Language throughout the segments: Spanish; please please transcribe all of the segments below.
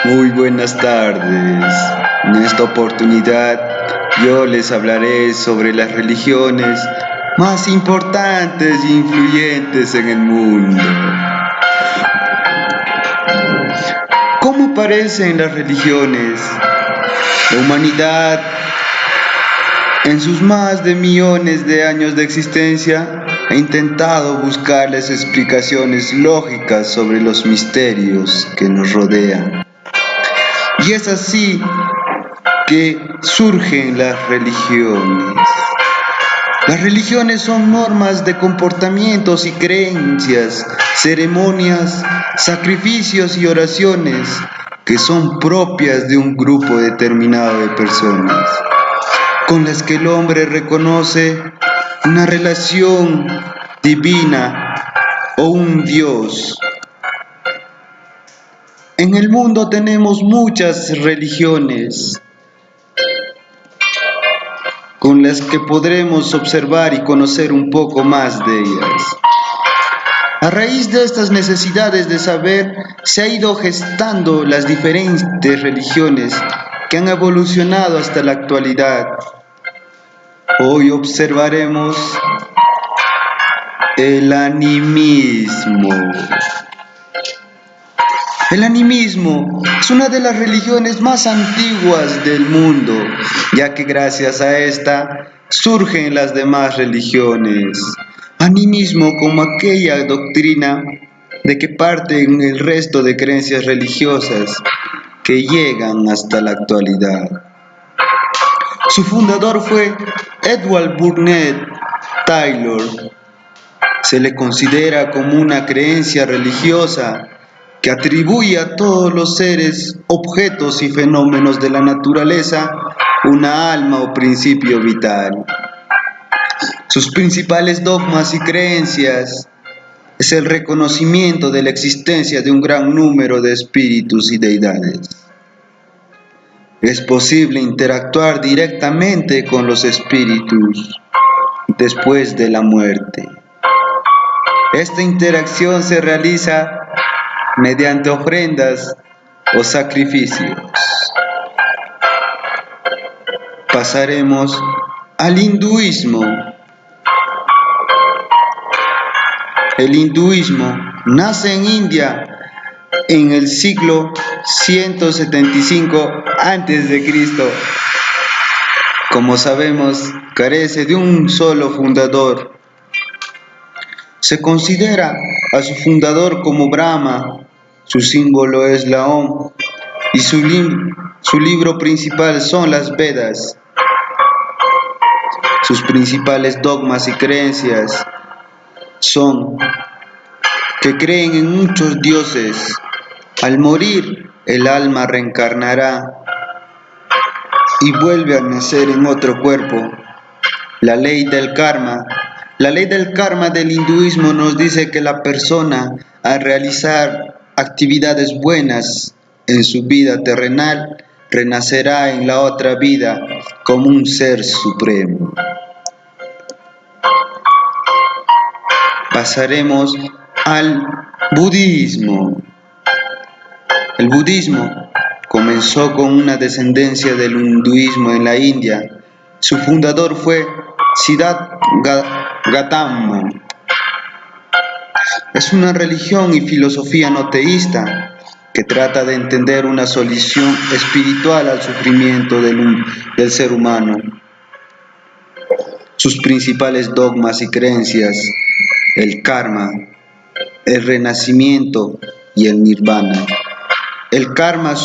Muy buenas tardes. En esta oportunidad yo les hablaré sobre las religiones más importantes e influyentes en el mundo. ¿Cómo aparecen las religiones? La humanidad, en sus más de millones de años de existencia, ha intentado buscarles explicaciones lógicas sobre los misterios que nos rodean. Y es así que surgen las religiones. Las religiones son normas de comportamientos y creencias, ceremonias, sacrificios y oraciones que son propias de un grupo determinado de personas, con las que el hombre reconoce una relación divina o un Dios. En el mundo tenemos muchas religiones con las que podremos observar y conocer un poco más de ellas. A raíz de estas necesidades de saber, se ha ido gestando las diferentes religiones que han evolucionado hasta la actualidad. Hoy observaremos el animismo. El animismo es una de las religiones más antiguas del mundo, ya que gracias a esta surgen las demás religiones. Animismo como aquella doctrina de que parten el resto de creencias religiosas que llegan hasta la actualidad. Su fundador fue Edward Burnett Taylor. Se le considera como una creencia religiosa que atribuye a todos los seres, objetos y fenómenos de la naturaleza una alma o principio vital. Sus principales dogmas y creencias es el reconocimiento de la existencia de un gran número de espíritus y deidades. Es posible interactuar directamente con los espíritus después de la muerte. Esta interacción se realiza mediante ofrendas o sacrificios. Pasaremos al hinduismo. El hinduismo nace en India en el siglo 175 a.C. Como sabemos, carece de un solo fundador. Se considera a su fundador como Brahma. Su símbolo es la Om y su libro principal son las Vedas. Sus principales dogmas y creencias son que creen en muchos dioses. Al morir, el alma reencarnará y vuelve a nacer en otro cuerpo. La ley del karma. La ley del karma del hinduismo nos dice que la persona, al realizar actividades buenas en su vida terrenal, renacerá en la otra vida como un ser supremo. Pasaremos al budismo. El budismo comenzó con una descendencia del hinduismo en la India. Su fundador fue Siddhartha Gautama. Es una religión y filosofía no teísta que trata de entender una solución espiritual al sufrimiento del ser humano. Sus principales dogmas y creencias: el karma, el renacimiento y el nirvana. El karma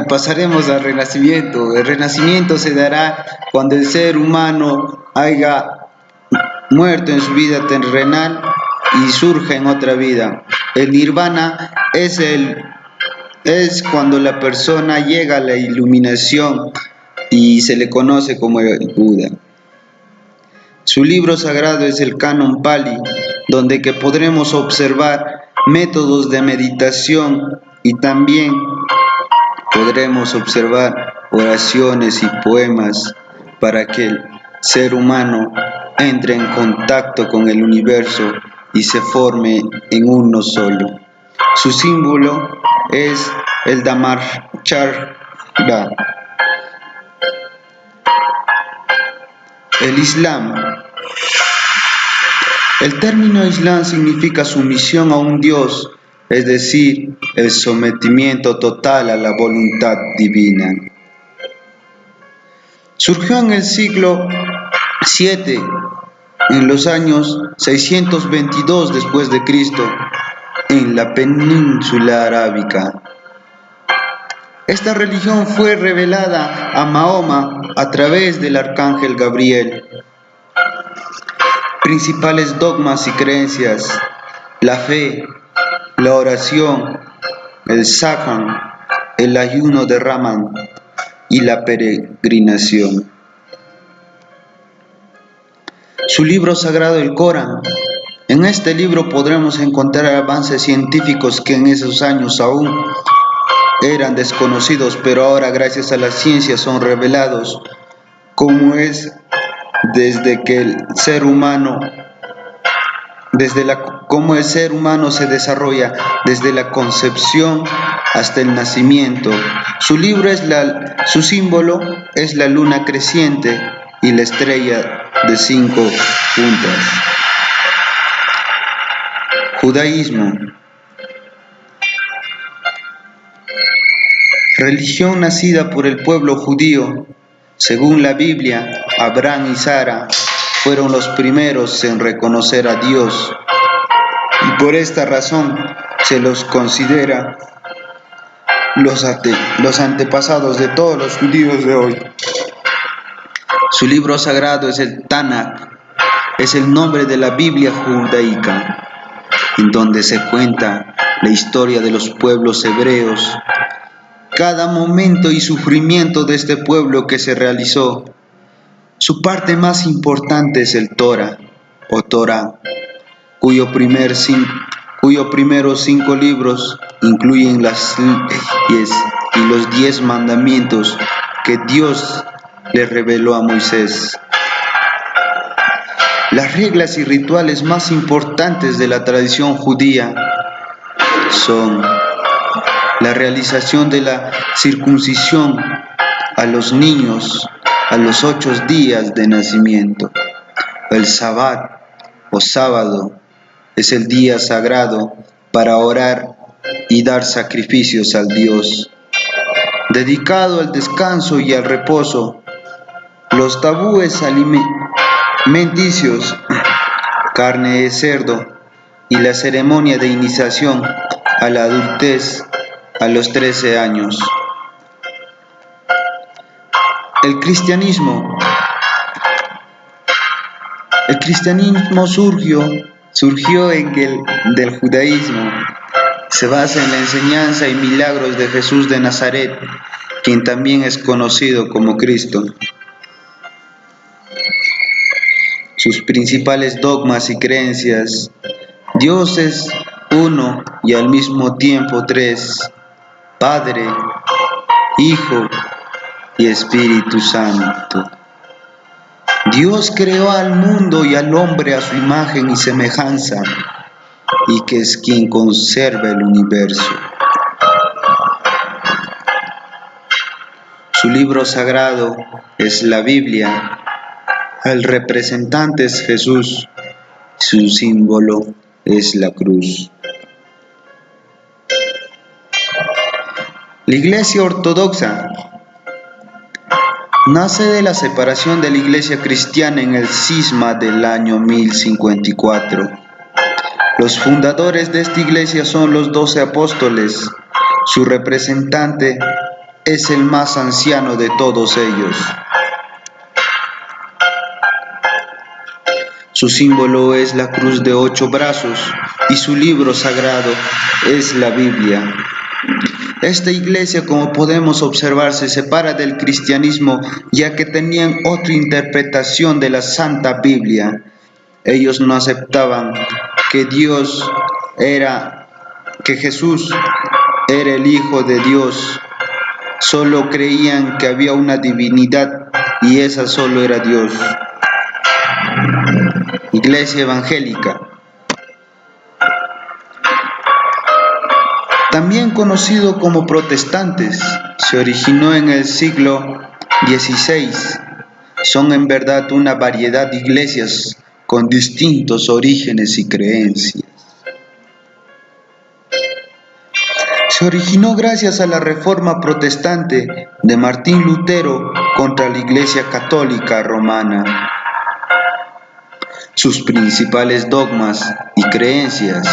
pasaremos al renacimiento. El renacimiento se dará cuando el ser humano haya muerto en su vida terrenal y surja en otra vida. El nirvana es cuando la persona llega a la iluminación y se le conoce como el Buda. Su libro sagrado es el Canon Pali, donde que podremos observar métodos de meditación y también podremos observar oraciones y poemas para que el ser humano entre en contacto con el universo y se forme en uno solo. Su símbolo es el Dharmacakra. El Islam. El término Islam significa sumisión a un Dios, es decir, el sometimiento total a la voluntad divina. Surgió en el siglo VII, en los años 622 después de Cristo, en la península arábica. Esta religión fue revelada a Mahoma a través del arcángel Gabriel. Principales dogmas y creencias: la fe, la oración, el Sajan, el ayuno de Ramadán y la peregrinación. Su libro sagrado, el Corán. En este libro podremos encontrar avances científicos que en esos años aún eran desconocidos, pero ahora gracias a la ciencia son revelados, como es cómo el ser humano se desarrolla desde la concepción hasta el nacimiento. Su símbolo es la luna creciente y la estrella de 5 puntas. Judaísmo. Religión nacida por el pueblo judío. Según la Biblia, Abraham y Sara fueron los primeros en reconocer a Dios, y por esta razón se los considera los antepasados de todos los judíos de hoy. Su libro sagrado es el Tanaj, es el nombre de la Biblia judaica, en donde se cuenta la historia de los pueblos hebreos, cada momento y sufrimiento de este pueblo que se realizó. Su parte más importante es el Torah o Torah, cuyos primeros 5 libros incluyen las leyes y los 10 mandamientos que Dios le reveló a Moisés. Las reglas y rituales más importantes de la tradición judía son la realización de la circuncisión a los niños a los 8 días de nacimiento. El Sabbat o sábado es el día sagrado para orar y dar sacrificios al Dios, dedicado al descanso y al reposo. Los tabúes alimenticios, carne de cerdo y la ceremonia de iniciación a la adultez a los 13 años. El cristianismo. El cristianismo surgió del judaísmo. Se basa en la enseñanza y milagros de Jesús de Nazaret, quien también es conocido como Cristo. Sus principales dogmas y creencias: Dios es uno y al mismo tiempo tres: Padre, Hijo y Espíritu Santo. Dios creó al mundo y al hombre a su imagen y semejanza, y que es quien conserva el universo. Su libro sagrado es la Biblia. El representante es Jesús. Su símbolo es la cruz. La Iglesia Ortodoxa nace de la separación de la Iglesia cristiana en el cisma del año 1054. Los fundadores de esta iglesia son los 12 apóstoles. Su representante es el más anciano de todos ellos. Su símbolo es la cruz de 8 brazos y su libro sagrado es la Biblia. Esta iglesia, como podemos observar, se separa del cristianismo ya que tenían otra interpretación de la Santa Biblia. Ellos no aceptaban que Jesús era el Hijo de Dios. Solo creían que había una divinidad y esa solo era Dios. Iglesia evangélica. También conocido como protestantes, se originó en el siglo XVI. Son en verdad una variedad de iglesias con distintos orígenes y creencias. Se originó gracias a la Reforma Protestante de Martín Lutero contra la Iglesia Católica Romana. Sus principales dogmas y creencias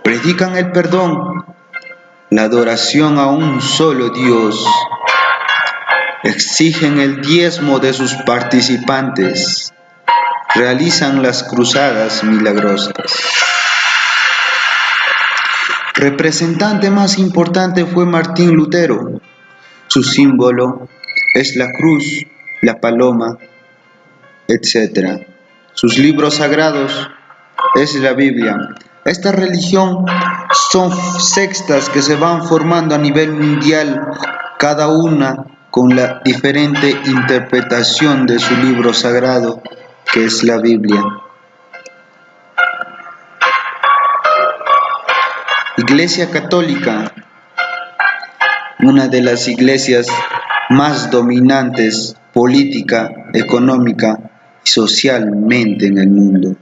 predican el perdón, la adoración a un solo Dios, exigen el diezmo de sus participantes, realizan las cruzadas milagrosas. Representante más importante fue Martín Lutero. Su símbolo es la cruz, la paloma, etc. Sus libros sagrados es la Biblia. Esta religión son sectas que se van formando a nivel mundial, cada una con la diferente interpretación de su libro sagrado, que es la Biblia. Iglesia Católica, una de las iglesias más dominantes política, económica y socialmente en el mundo.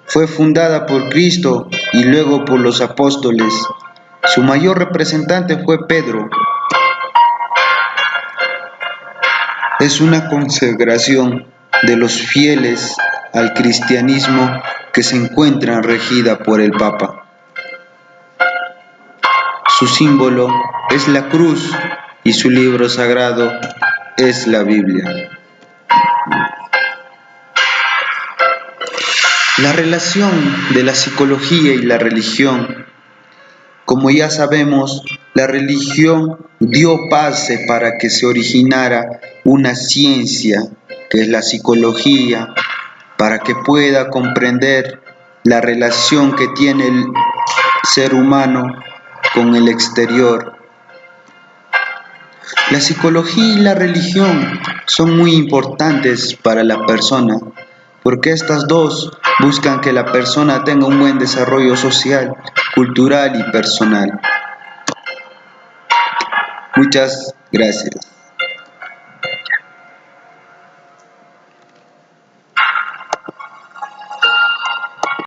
Fue fundada por Cristo y luego por los apóstoles. Su mayor representante fue Pedro. Es una consagración de los fieles al cristianismo que se encuentra regida por el Papa. Su símbolo es la cruz y su libro sagrado es la Biblia. La relación de la psicología y la religión. Como ya sabemos, la religión dio base para que se originara una ciencia, que es la psicología, para que pueda comprender la relación que tiene el ser humano con el exterior. La psicología y la religión son muy importantes para la persona, porque estas dos buscan que la persona tenga un buen desarrollo social, cultural y personal. Muchas gracias.